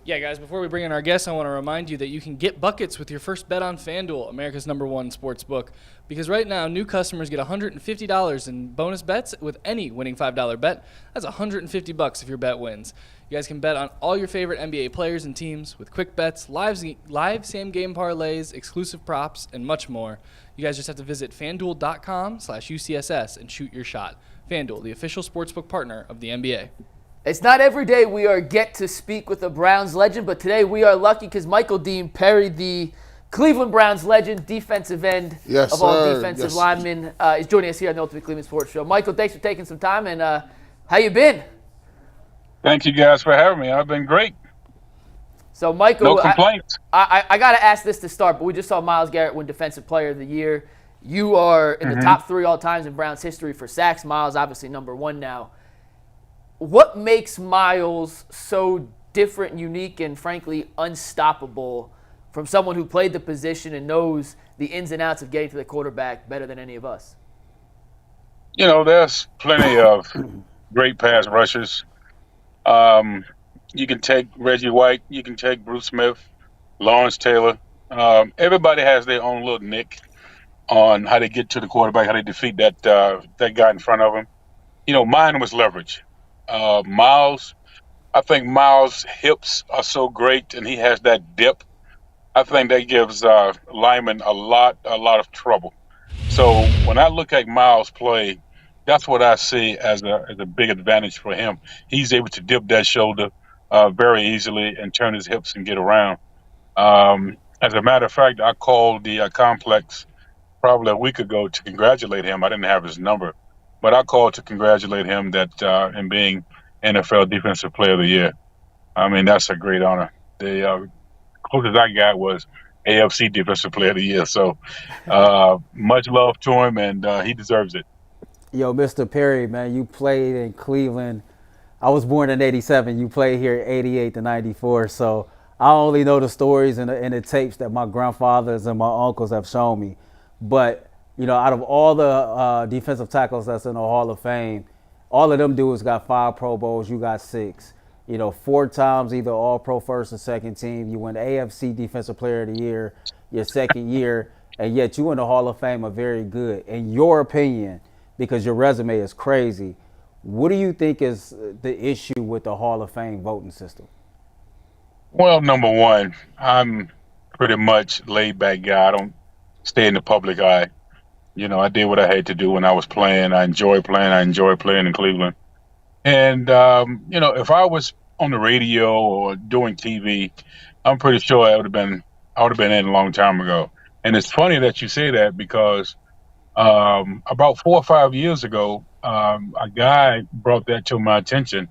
Yeah, guys, before we bring in our guests, I want to remind you that you can get buckets with your first bet on FanDuel, America's #1 sports book. Because right now, new customers get $150 in bonus bets with any winning $5 bet. That's $150 if your bet wins. You guys can bet on all your favorite NBA players and teams with quick bets, live same-game parlays, exclusive props, and much more. You guys just have to visit FanDuel.com/UCSS and shoot your shot. FanDuel, the official sportsbook partner of the NBA. It's not every day we get to speak with a Browns legend, but today we are lucky because Michael Dean Perry, the Cleveland Browns legend, defensive end of all defensive linemen, is joining us here on the Ultimate Cleveland Sports Show. Michael, thanks for taking some time, and how you been? Thank you guys for having me. I've been great. So, Michael, no complaints. I got to ask this to start, but we just saw Myles Garrett win Defensive Player of the Year. You are in the top 3 all times in Browns history for sacks. Myles, obviously, #1 now. What makes Myles so different, unique, and frankly unstoppable from someone who played the position and knows the ins and outs of getting to the quarterback better than any of us? You know, there's plenty of great pass rushers. You can take Reggie White. You can take Bruce Smith, Lawrence Taylor. Everybody has their own little nick on how they get to the quarterback, how they defeat that guy in front of them. You know, mine was leverage. Myles, I think Myles' hips are so great, and he has that dip. I think that gives linemen a lot of trouble. So when I look at Myles play, that's what I see as a big advantage for him. He's able to dip that shoulder very easily and turn his hips and get around. As a matter of fact, I called the complex probably a week ago to congratulate him. I didn't have his number, but I called to congratulate him that in being NFL Defensive Player of the Year. I mean, that's a great honor. The closest I got was AFC Defensive Player of the Year. So much love to him, and he deserves it. Yo, Mr. Perry, man, you played in Cleveland. I was born in '87. You played here 88 to '94. So I only know the stories and the tapes that my grandfathers and my uncles have shown me. But, you know, out of all the defensive tackles that's in the Hall of Fame, all of them dudes got 5 Pro Bowls. You got 6. You know, 4 times either All-Pro first or second team. You win the AFC Defensive Player of the Year your second year, and yet you in the Hall of Fame are very good. In your opinion, because your resume is crazy, what do you think is the issue with the Hall of Fame voting system? Well, number one, I'm pretty much laid-back guy. I don't stay in the public eye. You know, I did what I had to do when I was playing. I enjoy playing. I enjoy playing in Cleveland. And, you know, if I was on the radio or doing TV, I'm pretty sure I would have been in a long time ago. And it's funny that you say that because about 4 or 5 years ago, a guy brought that to my attention.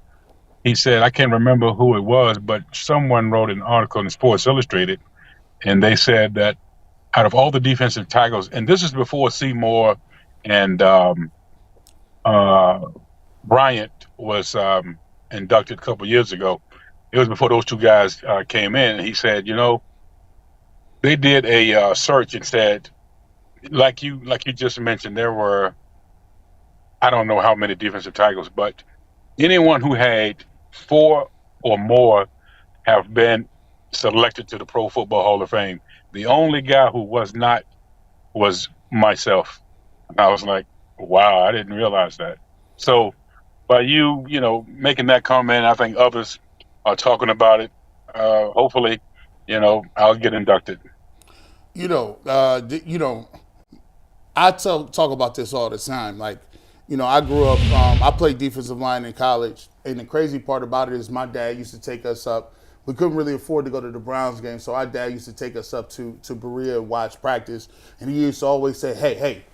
He said, I can't remember who it was, but someone wrote an article in Sports Illustrated, and they said that out of all the defensive tackles, and this is before Seymour and Bryant was inducted a couple of years ago. It was before those 2 guys came in. And he said, you know, they did a search and said, like you just mentioned, there were, I don't know how many defensive tackles, but anyone who had 4 or more have been selected to the Pro Football Hall of Fame. The only guy who was not was myself. And I was like, wow, I didn't realize that. So by you know, making that comment, I think others are talking about it. Hopefully, you know, I'll get inducted. You know, I talk about this all the time. Like, you know, I grew up, I played defensive line in college. And the crazy part about it is my dad used to take us up. We couldn't really afford to go to the Browns game, so our dad used to take us up to Berea and watch practice. And he used to always say, hey,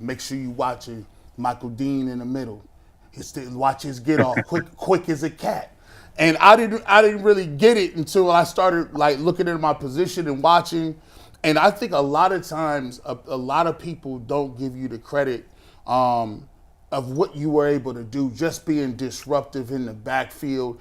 make sure you watching Michael Dean in the middle. Watch his get off, quick as a cat. And I didn't really get it until I started like looking at my position and watching. And I think a lot of times, a lot of people don't give you the credit of what you were able to do, just being disruptive in the backfield.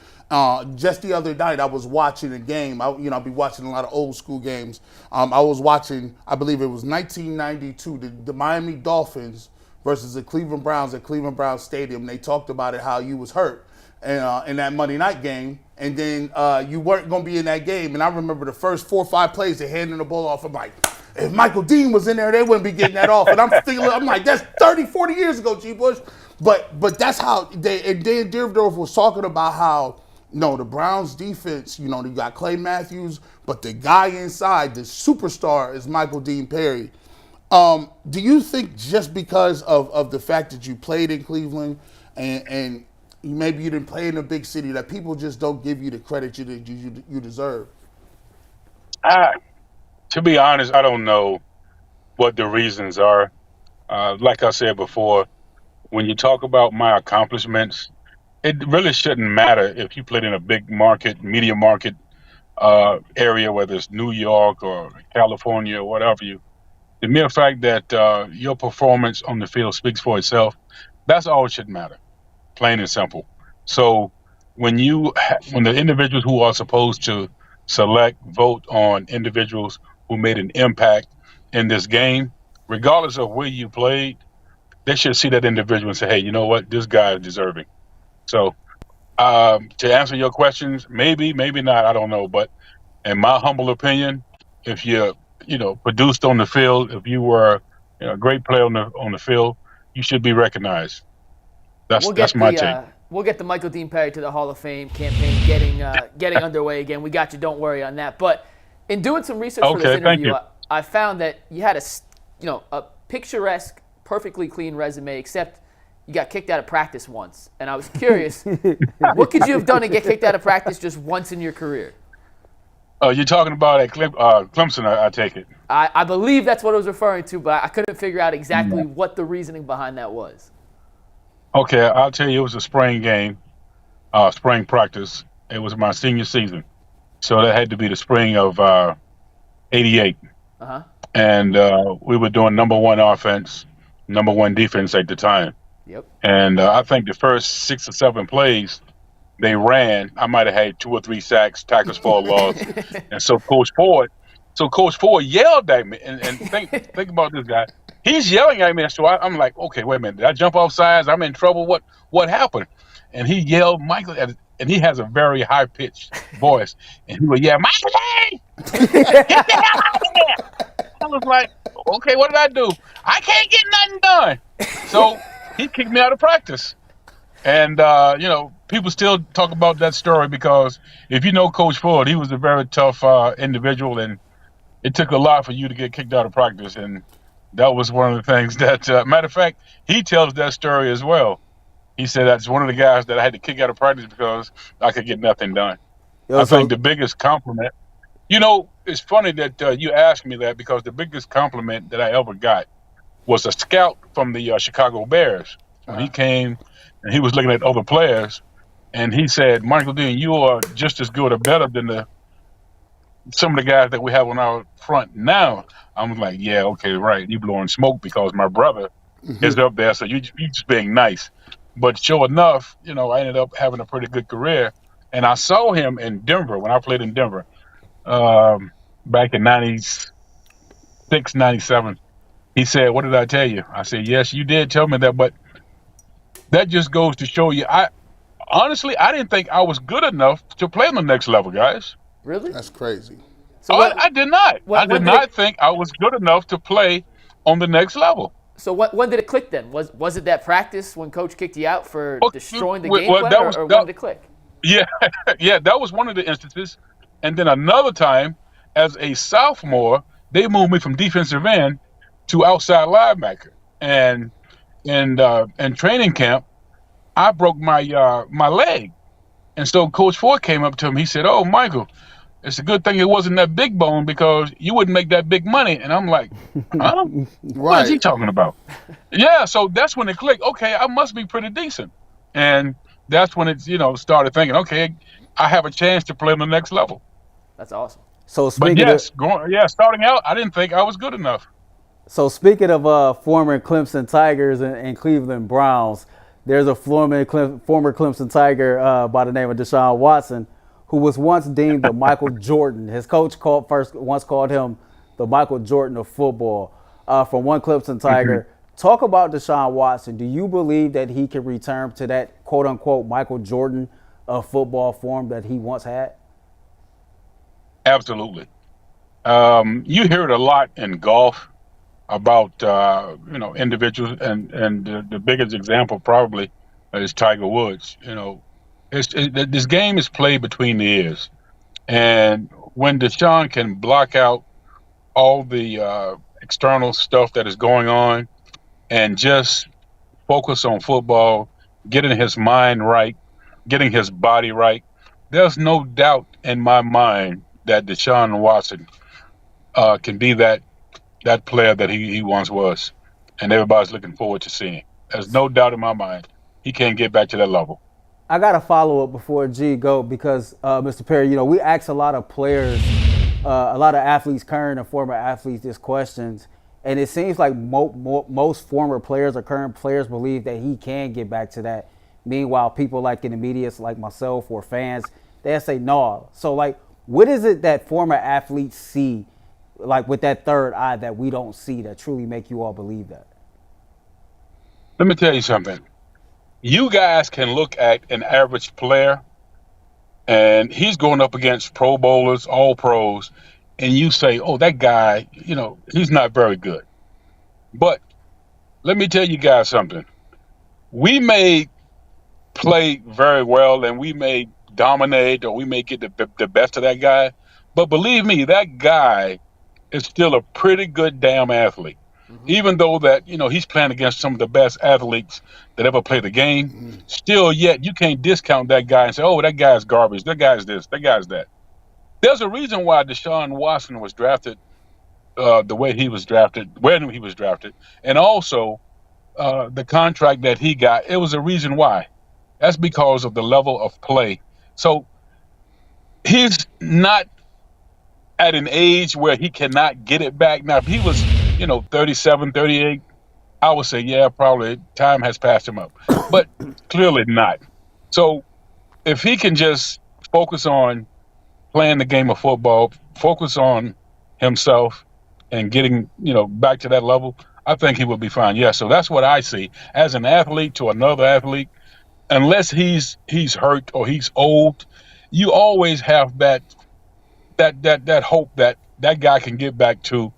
Just the other night, I was watching a game. I'll be watching a lot of old school games. I was watching, I believe it was 1992, the Miami Dolphins versus the Cleveland Browns at Cleveland Browns Stadium. They talked about it, how you was hurt. in that Monday night game, and then you weren't going to be in that game. And I remember the first 4 or 5 plays, they handed the ball off. I'm like, if Michael Dean was in there, they wouldn't be getting that off. And I'm like, that's 30, 40 years ago, G. Bush. But that's how they. And Dan Dierdorf was talking about how the Browns defense. You got Clay Matthews, but the guy inside, the superstar, is Michael Dean Perry. Do you think just because of the fact that you played in Cleveland and maybe you didn't play in a big city that people just don't give you the credit you deserve? To be honest, I don't know what the reasons are. Like I said before, when you talk about my accomplishments, it really shouldn't matter if you played in a big market, media market area, whether it's New York or California or whatever. The mere fact that your performance on the field speaks for itself, that's all it should matter, plain and simple. So when the individuals who are supposed to vote on individuals who made an impact in this game, regardless of where you played, they should see that individual and say, hey, you know what, this guy is deserving. So to answer your questions, maybe not, I don't know. But in my humble opinion, if you produced on the field, if you were a great player on the field, you should be recognized. That's my take. We'll get the Michael Dean Perry to the Hall of Fame campaign getting underway again. We got you. Don't worry on that. But in doing some research for this interview, I found that you had a picturesque, perfectly clean resume, except you got kicked out of practice once. And I was curious, what could you have done to get kicked out of practice just once in your career? You're talking about at Clemson, I take it. I believe that's what I was referring to, but I couldn't figure out exactly what the reasoning behind that was. Okay, I'll tell you, it was a spring game, spring practice. It was my senior season. So that had to be the spring of '88. Uh-huh. And we were doing number 1 offense, number 1 defense at the time. Yep. And I think the first 6 or 7 plays, they ran. I might have had 2 or 3 sacks, tackles for a loss. And so Coach Ford yelled at me. And think about this guy. He's yelling at me. So I'm like, okay, wait a minute. Did I jump off sides? I'm in trouble. What happened? And he yelled, Michael, and he has a very high-pitched voice. And he would yell, Michael, get the hell out of there. I was like, okay, what did I do? I can't get nothing done. So he kicked me out of practice. And, people still talk about that story because if you know Coach Ford, he was a very tough individual, and it took a lot for you to get kicked out of practice. And that was one of the things that, matter of fact, he tells that story as well. He said that's one of the guys that I had to kick out of practice because I could get nothing done. I think the biggest compliment, it's funny that you asked me that because the biggest compliment that I ever got was a scout from the Chicago Bears. When he came and he was looking at other players, and he said, Michael Dean, you are just as good or better than some of the guys that we have on our front now. I'm like, yeah, okay, right. You blowing smoke because my brother is up there, so you just being nice. But sure enough, I ended up having a pretty good career. And I saw him in Denver when I played in Denver back in 96, 97. He said, what did I tell you? I said, yes, you did tell me that, but that just goes to show you. Honestly, I didn't think I was good enough to play on the next level, guys. Really? That's crazy. So I did not. I did not think I was good enough to play on the next level. So when did it click then? Was it that practice when Coach kicked you out for destroying the game plan, or when did it click? Yeah, that was one of the instances. And then another time, as a sophomore, they moved me from defensive end to outside linebacker. And in training camp, I broke my my leg. And so Coach Ford came up to him. He said, oh, Michael, it's a good thing it wasn't that big bone because you wouldn't make that big money. And I'm like, huh? What is he talking about? Yeah, so that's when it clicked. Okay, I must be pretty decent. And that's when it, started thinking, okay, I have a chance to play on the next level. That's awesome. So starting out, I didn't think I was good enough. So speaking of former Clemson Tigers and Cleveland Browns, there's a former Clemson Tiger by the name of Deshaun Watson, who was once deemed the Michael Jordan. His coach once called him the Michael Jordan of football. From one Clemson Tiger, talk about Deshaun Watson. Do you believe that he can return to that quote unquote Michael Jordan of football form that he once had? Absolutely. You hear it a lot in golf about individuals, and the biggest example probably is Tiger Woods. This game is played between the ears, and when Deshaun can block out all the external stuff that is going on and just focus on football, getting his mind right, getting his body right, there's no doubt in my mind that Deshaun Watson can be that player that he once was, and everybody's looking forward to seeing. There's no doubt in my mind he can't get back to that level. I got a follow up before G go because Mr. Perry, we ask a lot of players, a lot of athletes, current and former athletes, these questions, and it seems like most former players or current players believe that he can get back to that. Meanwhile, people like in the media, like myself or fans, they say no. So like, what is it that former athletes see, like with that third eye, that we don't see, that truly make you all believe that? Let me tell you something. You guys can look at an average player, and he's going up against Pro Bowlers, all pros, and you say, oh, that guy, he's not very good. But let me tell you guys something. We may play very well, and we may dominate, or we may get the best of that guy, but believe me, that guy is still a pretty good damn athlete. Even though that, he's playing against some of the best athletes that ever played the game, still yet you can't discount that guy and say, oh, that guy's garbage, that guy's this, that guy's that. There's a reason why Deshaun Watson was drafted the way he was drafted, when he was drafted, and also the contract that he got. It was a reason why. That's because of the level of play. So he's not at an age where he cannot get it back. Now, if he was 37, 38, I would say, yeah, probably time has passed him up, but clearly not. So if he can just focus on playing the game of football, focus on himself and getting, back to that level, I think he will be fine. Yeah. So that's what I see as an athlete to another athlete. Unless he's hurt or he's old, you always have that hope that guy can get back to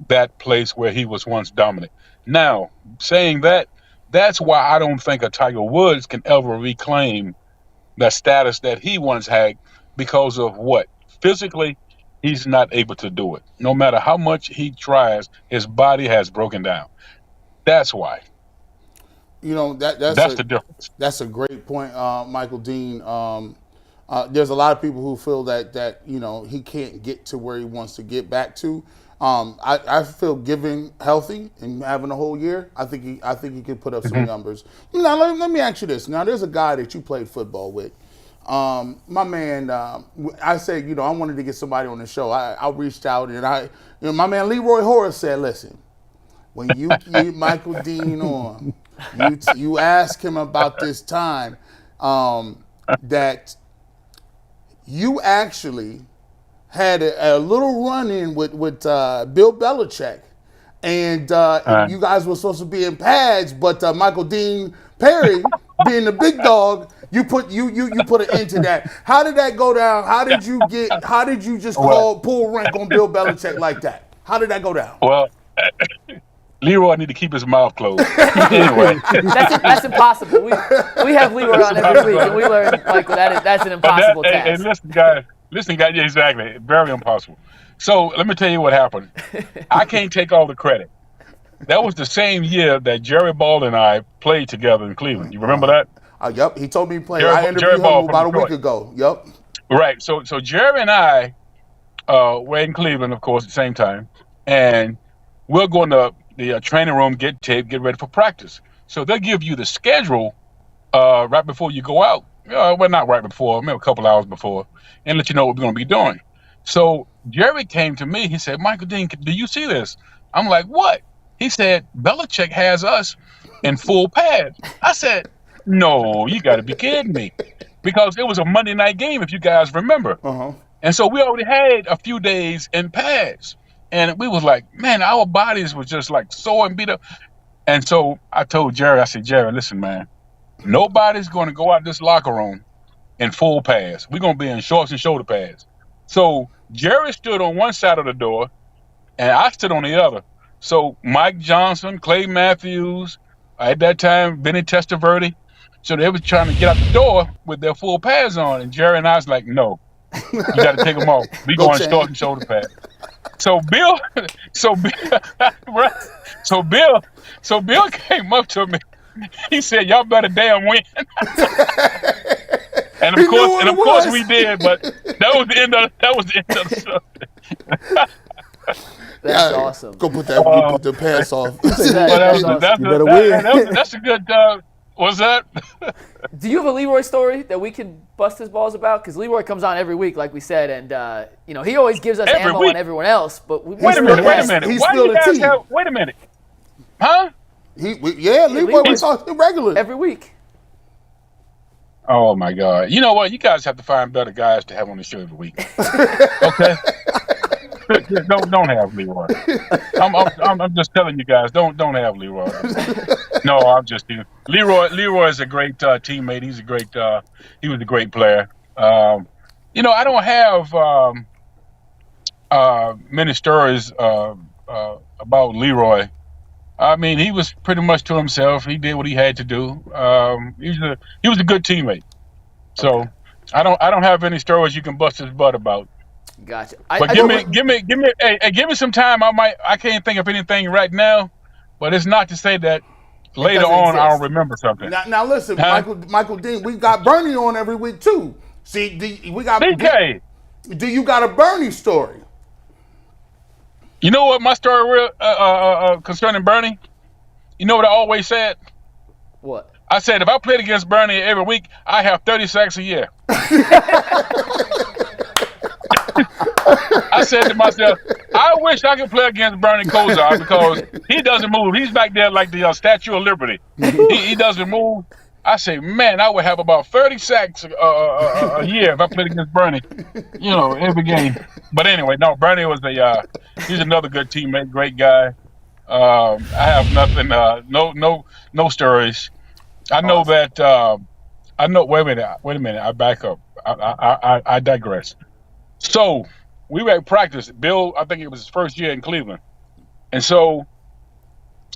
that place where he was once dominant. Now, saying that, that's why I don't think a Tiger Woods can ever reclaim that status that he once had, because of what? Physically, he's not able to do it. No matter how much he tries, his body has broken down. That's why. That's the difference. That's a great point, Michael Dean. There's a lot of people who feel that he can't get to where he wants to get back to. I feel given healthy and having a whole year, I think he can put up some numbers. Now let me ask you this. Now there's a guy that you played football with. My man, I said, I wanted to get somebody on the show. I reached out and my man Leroy Horace said, listen, when you get Michael Dean on, you ask him about this time that you actually had a little run-in with Bill Belichick, and you guys were supposed to be in pads, but Michael Dean Perry, being the big dog, you put an end to that. How did that go down? How did you just pull rank on Bill Belichick like that? How did that go down? Well, Leroy need to keep his mouth closed. Anyway, that's impossible. We have Leroy on every week, and we learn, Michael, that's an impossible task. And listen, guys, yeah, exactly, very impossible. So let me tell you what happened. I can't take all the credit. That was the same year that Jerry Ball and I played together in Cleveland. You remember that? Yep, he told me he played. I interviewed him about a week ago. Yep. Right. So Jerry and I were in Cleveland, of course, at the same time, and we're going to the training room, get taped, get ready for practice. So they'll give you the schedule right before you go out. Well, not right before, maybe a couple hours before, and let you know what we're going to be doing. So Jerry came to me. He said, Michael Dean, do you see this? I'm like, what? He said, Belichick has us in full pads. I said, no, you got to be kidding me. Because it was a Monday night game, if you guys remember. Uh-huh. And so we already had a few days in pads. And we was like, man, our bodies were just like sore and beat up. And so I told Jerry, I said, Jerry, listen, man, Nobody's going to go out this locker room in full pads. We're going to be in shorts and shoulder pads. So Jerry stood on one side of the door, and I stood on the other. So Mike Johnson, Clay Matthews, at that time, Benny Testaverde, so they was trying to get out the door with their full pads on, and Jerry and I was like, no, you got to take them off. We going shorts and shoulder pads. So Bill came up to me. He said, "Y'all better damn win." And of course we did, but that was the end of the subject. That's awesome. Go put the pants off. That's That's a good. What's that? Do you have a Leroy story that we can bust his balls about? Because Leroy comes on every week, like we said, and he always gives us Every ammo week. on everyone else. But Wait a minute. Why do you guys tea. have? Wait a minute. Huh? Leroy was talking regular every week. Oh my God! You know what? You guys have to find better guys to have on the show every week. Okay. Don't have Leroy. I'm just telling you guys. Don't have Leroy. No, I'm just kidding. Leroy is a great teammate. He was a great player. I don't have many stories about Leroy. I mean, he was pretty much to himself. He did what he had to do. He was a good teammate. So I don't have any stories you can bust his butt about. Gotcha. But give me some time. I can't think of anything right now, but it's not to say that later on I'll remember something. Now listen, Michael Dean, we got Bernie on every week too. See, we got BK. Do you got a Bernie story? You know what my story concerning Bernie? You know what I always said? What? I said if I played against Bernie every week, I have 30 sacks a year. I said to myself, I wish I could play against Bernie Kosar because he doesn't move. He's back there like the Statue of Liberty. He doesn't move. I say, man, I would have about 30 sacks a year if I played against Bernie, every game. But anyway, no, Bernie was he's another good teammate, great guy. I have nothing, no stories. I know that, wait a minute, I back up. I digress. So we were at practice. Bill, I think it was his first year in Cleveland. And so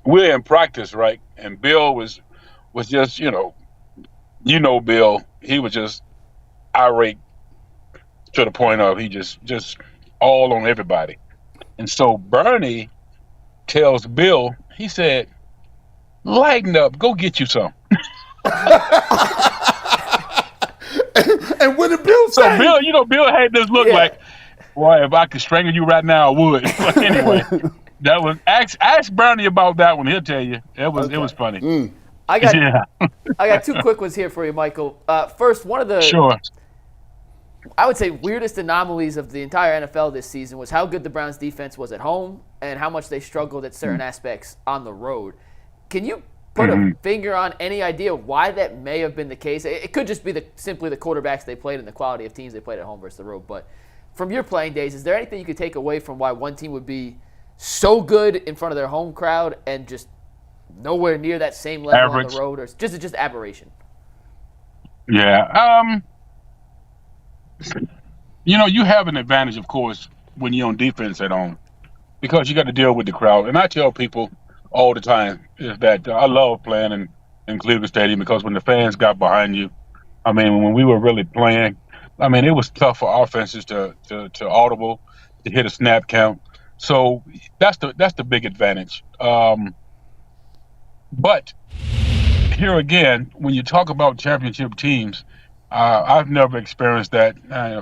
we're in practice, right? And Bill was just, Bill, he was just irate to the point of he just all on everybody. And so Bernie tells Bill, he said, lighten up, go get you some. And what did Bill say? So Bill had this look like, boy, if I could strangle you right now, I would. But anyway, that was ask Bernie about that one. He'll tell you. It was funny. I got two quick ones here for you, Michael. First, one of the I would say weirdest anomalies of the entire NFL this season was how good the Browns defense was at home and how much they struggled at certain aspects on the road. Can you put a finger on any idea why that may have been the case? It could just be simply the quarterbacks they played and the quality of teams they played at home versus the road. But from your playing days, is there anything you could take away from why one team would be so good in front of their home crowd and just nowhere near that same level on the road, or just aberration? Yeah. You have an advantage, of course, when you're on defense at home because you got to deal with the crowd. And I tell people all the time is that I love playing in Cleveland Stadium because when the fans got behind you, I mean, when we were really playing, I mean, it was tough for offenses to audible, to hit a snap count. So that's the big advantage. But here again, when you talk about championship teams, I've never experienced that.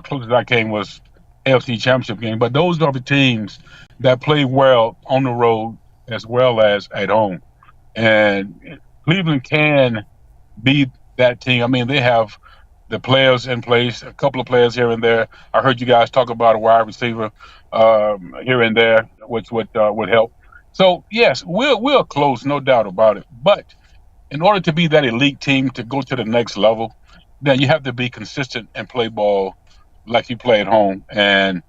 Closest I came was AFC Championship game. But those are the teams that play well on the road as well as at home. And Cleveland can be that team. I mean, they have the players in place, a couple of players here and there. I heard you guys talk about a wide receiver here and there, which would help. So, yes, we're close, no doubt about it. But in order to be that elite team, to go to the next level, then you have to be consistent and play ball like you play at home. And,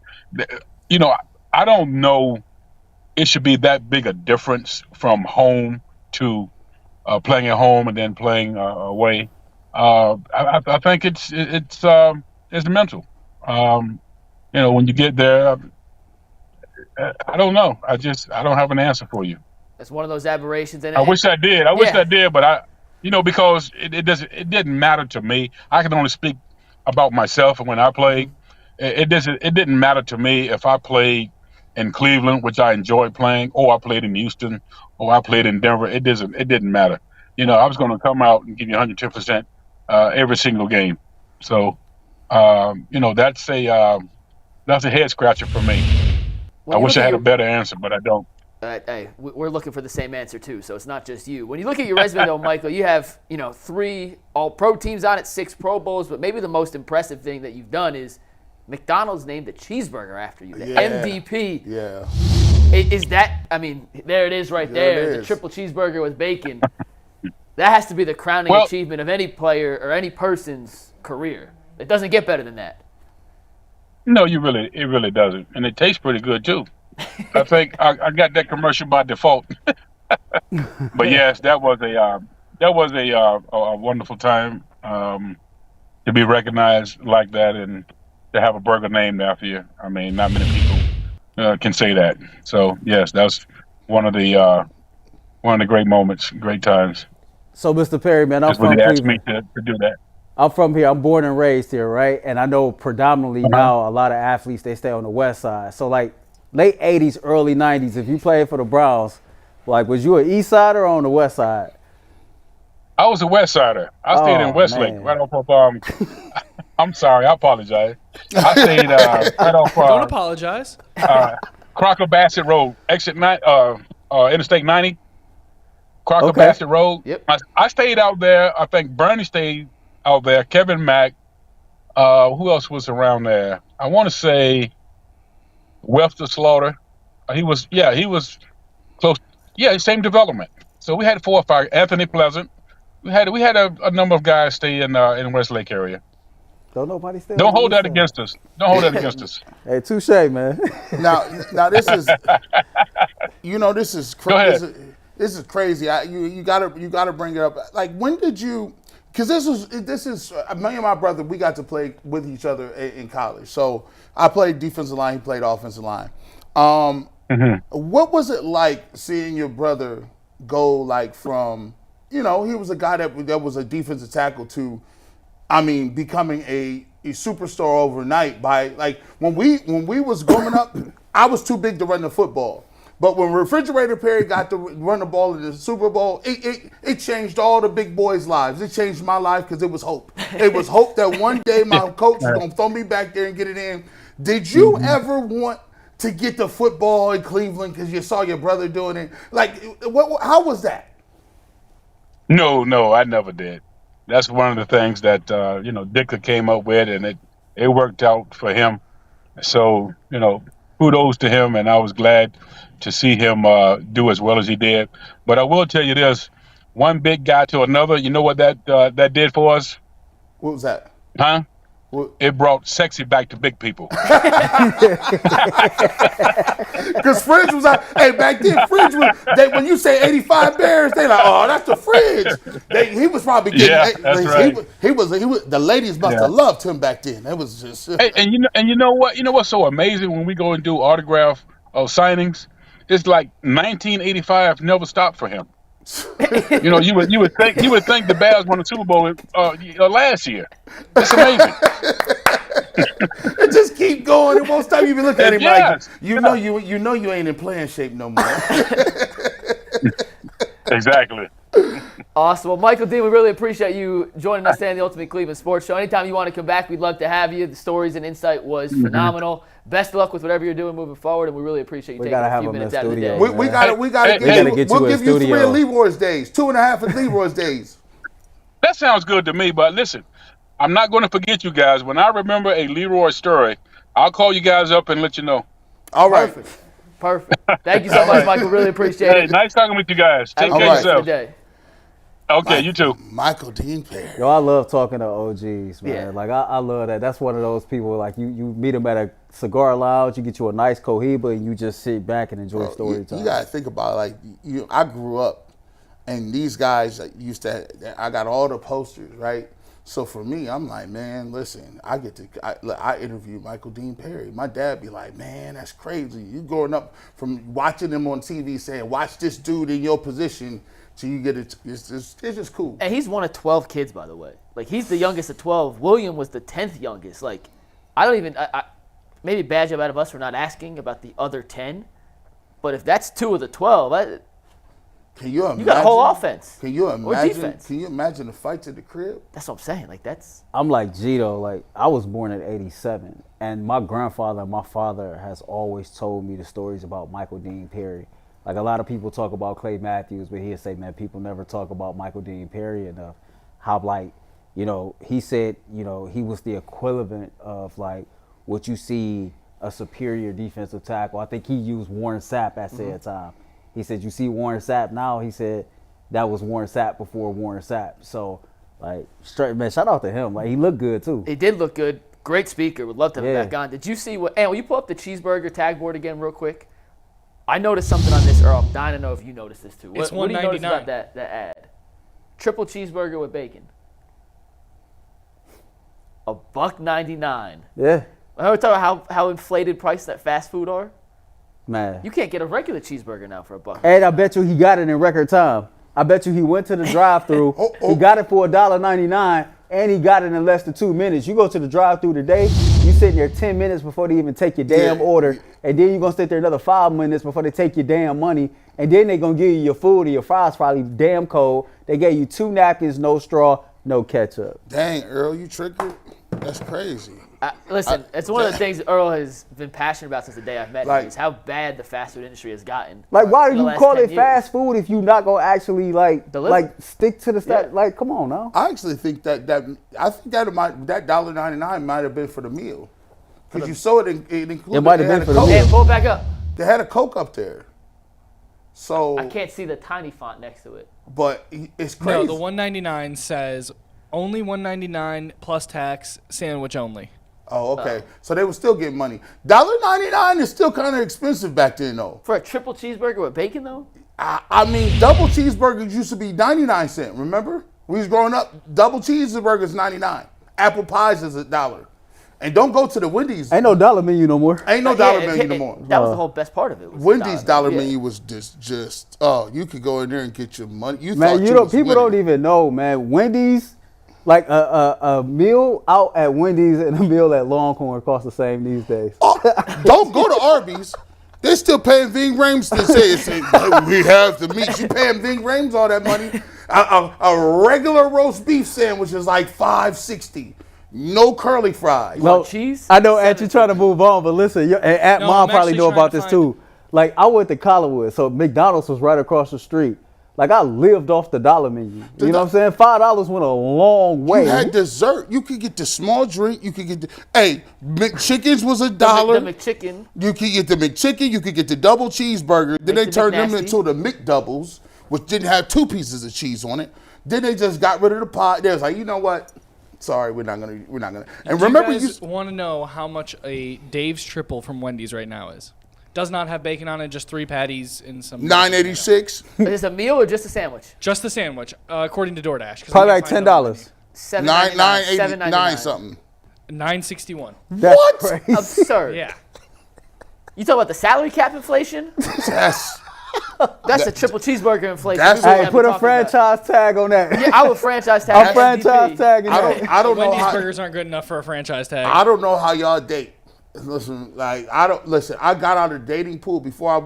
I don't know it should be that big a difference from home to playing at home and then playing away. I think it's mental. When you get there, I don't know. I don't have an answer for you. It's one of those aberrations. And I wish I did. Wish I did, but because it didn't matter to me. I can only speak about myself. And when I played, it didn't matter to me if I played in Cleveland, which I enjoyed playing, or I played in Houston, or I played in Denver. It didn't matter. I was going to come out and give you 110% every single game. So, that's a head scratcher for me. I wish I had a better answer, but I don't. Hey, we're looking for the same answer too, so it's not just you. When you look at your resume, though, Michael, you have 3 All-Pro teams on it, 6 Pro Bowls, but maybe the most impressive thing that you've done is McDonald's named the cheeseburger after you, the MVP. Yeah. Is that? I mean, there it is right there, the triple cheeseburger with bacon. That has to be the crowning achievement of any player or any person's career. It doesn't get better than that. No, it really doesn't, and it tastes pretty good too. I think I got that commercial by default. But yes, that was a wonderful time to be recognized like that and to have a burger named after you. I mean, not many people can say that. So yes, that was one of the great moments, great times. So, Mr. Perry, man, I'm from Cleveland. Asked me to do that. I'm from here. I'm born and raised here, right? And I know predominantly now a lot of athletes, they stay on the west side. So, like, late 80s, early 90s, if you played for the Browns, like, was you an east sider or on the west side? I was a west sider. I stayed in Westlake, right off of, I'm sorry, I apologize. I stayed right off Don't apologize. Crocker Bassett Road, exit Interstate 90. Crocker Bassett Road. Yep. I stayed out there. I think Bernie stayed out there. Kevin Mack. Who else was around there? I want to say Webster Slaughter. He was close. Yeah, same development. So we had 4 or 5. Anthony Pleasant. We had a number of guys stay in Westlake area. Don't nobody stay. Don't hold that against us. Don't hold that against us. Hey, touche, man. Now this is, this is Go ahead. This is crazy. You gotta bring it up. Like, when did you? Because this is me and my brother. We got to play with each other in college. So I played defensive line. He played offensive line. What was it like seeing your brother go like from he was a guy that was a defensive tackle to, becoming a superstar overnight by like when we was growing up, I was too big to run the football. But when Refrigerator Perry got to run the ball in the Super Bowl, it changed all the big boys' lives. It changed my life because it was hope. It was hope that one day my coach was going to throw me back there and get it in. Did you ever want to get the football in Cleveland because you saw your brother doing it? Like, how was that? No, I never did. That's one of the things that Dicker came up with, and it worked out for him. So kudos to him, and I was glad to see him do as well as he did. But I will tell you this: one big guy to another. You know what that did for us? What was that? Huh? It brought sexy back to big people. Because Fridge was like, hey, back then, Fridge was, when you say 85 Bears, they like, oh, that's the Fridge. He was probably getting, that's right. He was, the ladies must have loved him back then. It was just. Hey, and you know what? You know what's so amazing when we go and do autograph signings? It's like 1985 never stopped for him. You would think the Bears won the Super Bowl last year. It's amazing. It just keep going. It won't stop. You be looking at him like you know you ain't in playing shape no more. Exactly. Awesome. Well, Michael Dean, we really appreciate you joining us today on the Ultimate Cleveland Sports Show. Anytime you want to come back, we'd love to have you. The stories and insight was phenomenal. Best of luck with whatever you're doing moving forward, and we really appreciate you taking a few minutes out of the day. We gotta give you 3 of Leroy's days, 2.5 of Leroy's days. That sounds good to me, but listen, I'm not going to forget you guys. When I remember a Leroy story, I'll call you guys up and let you know. All right. Perfect. Thank you so much, Michael. Really appreciate it. Nice talking with you guys. Take care of yourself. Okay, you too. Michael Dean Perry. Yo, I love talking to OGs, man. Yeah. Like, I love that. That's one of those people, like, you meet them at a cigar lounge, you get you a nice Cohiba, and you just sit back and enjoy story time. You got to think about it. Like, I grew up And these guys I got all the posters, right? So for me, I'm like, man, listen, I interviewed Michael Dean Perry. My dad be like, man, that's crazy. You growing up from watching him on TV saying, watch this dude in your position till you get it. It's just cool. And he's one of 12 kids, by the way. Like, he's the youngest of 12. William was the 10th youngest. Like, I don't even maybe bad job out of us for not asking about the other 10. But if that's 2 of the 12, Can you imagine? You got a whole offense. Can you Or imagine? defense. Can you imagine the fights at the crib? That's what I'm saying. Like, that's. I'm like Gito. Like, I was born in '87, and my grandfather and my father has always told me the stories about Michael Dean Perry. Like, a lot of people talk about Clay Matthews, but he'll say, man, people never talk about Michael Dean Perry enough. How, like, you know, he said, you know, he was the equivalent of, like, what you see a superior defensive tackle. I think he used Warren Sapp at said time. He said, you see Warren Sapp now? He said, that was Warren Sapp before Warren Sapp. So, like, straight, man, shout out to him. Like, he looked good, too. He did look good. Great speaker. Would love to have him back on. Did you see what – and will you pull up the cheeseburger tag board again real quick? I noticed something on this, Earl. I'm dying to know if you noticed this, too. It's what do you notice $1.99. about that ad? Triple cheeseburger with bacon. $1.99. Yeah, I heard talk about how inflated price that fast food are. man. You can't get a regular cheeseburger now for $1. And I bet you he got it in record time. I bet you he went to the drive-thru, he got it for $1.99, and he got it in less than 2 minutes. You go to the drive-thru today, you sitting there 10 minutes before they even take your damn order, and then you're going to sit there another 5 minutes before they take your damn money, and then they're going to give you your food, and your fries probably damn cold. They gave you 2 napkins, no straw, no ketchup. Dang, Earl, you trickered? That's crazy. Listen, it's one of the things Earl has been passionate about since the day I've met Like- him, is how bad the fast food industry has gotten. Like, why do in the you last call 10 it years. fast food if you not going to actually, Deliver. like stick to the stat? Yeah. Like, come on now. I actually think that $1.99 might have been for the meal. Because you saw it included. It might have they been had for a the Coke. meal. And pull it back up. They had a Coke up there. So, I can't see the tiny font next to it. but it's crazy. No, the $1.99 says only $1.99 plus tax, sandwich only. Oh, okay. So they were still getting money. $1.99 is still kind of expensive back then, though. For a triple cheeseburger with bacon, though? I mean, double cheeseburgers used to be 99 cents. Remember? We was growing up. Double cheeseburgers 99. Apple pies is $1. And don't go to the Wendy's. Ain't no dollar menu no more. Ain't no dollar menu no more. That was the whole best part of it. Was the Wendy's dollar Yeah. menu was just you could go in there and get your money. You Man, thought you you don't. was People winning. don't even know, man. Wendy's, like a meal out at Wendy's and a meal at Longhorn cost the same these days. Don't go to Arby's. They're still paying Ving Rhames to say we have the meat. You paying Ving Rhames all that money? A regular roast beef sandwich is like $5.60. No curly fries. No, cheese? I know, Aunt, you're trying to move on, but listen, and Aunt No, Mom I'm probably actually know trying about to this find too. Like, I went to Collinwood, so McDonald's was right across the street. Like, I lived off the dollar menu. You know what I'm saying? $5 went a long way. You had dessert. You could get the small drink. You could get McChickens was $1. The McChicken. You could get the McChicken. You could get the double cheeseburger. Then they the turned them McNasty. into the McDoubles, which didn't have 2 pieces of cheese on it. Then they just got rid of the pie. They was like, you know what? Sorry, we're not gonna. And remember, you guys want to know how much a Dave's triple from Wendy's right now is? Does not have bacon on it, just 3 patties and some. $9.86. Is this a meal or just a sandwich? Just the sandwich, according to DoorDash. 'cause Probably I like can't find it on $10. $7.99. $9.89 something. $9.61. That's What? crazy. Absurd. Yeah. You talk about the salary cap inflation? That's That's the triple cheeseburger inflation. That's- We really Hey, gotta put be a talking about. franchise tag on that. Yeah, I would franchise tag. I'm MVP. franchise tagging I that. don't know Wendy's how. burgers aren't good enough for a franchise tag. I don't know how y'all date. Listen, like I got out of the dating pool before I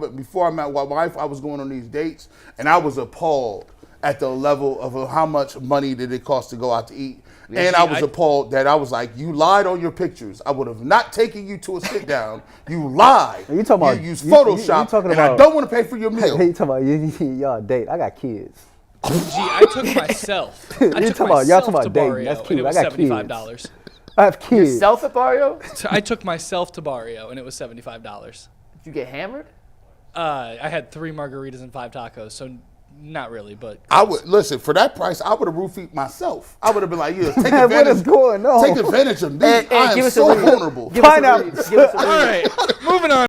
met my wife. I was going on these dates, and I was appalled at the level of how much money did it cost to go out to eat. And I was appalled that I was like, you lied on your pictures. I would have not taken you to a sit down. You lied. You talking about- you used you Photoshop, talking and I about- don't want to pay for your meal. Hey, you talking about y'all date? I got kids. Gee, I took myself. I You took talking about- y'all myself talking about to dating. Barrio, That's and cute. it was I got kids. $75. I have kids. Yourself at Barrio? I took myself to Barrio, and it was $75. Did you get hammered? I had 3 margaritas and 5 tacos, so not really, but I would listen for that price. I would have roofied myself. I would have been like, "Yeah, take Man, what is advantage. going on? Take advantage of me. Hey, I give am us so a read. vulnerable." Give us a Pineapple. read. Give us a read. all right, moving on.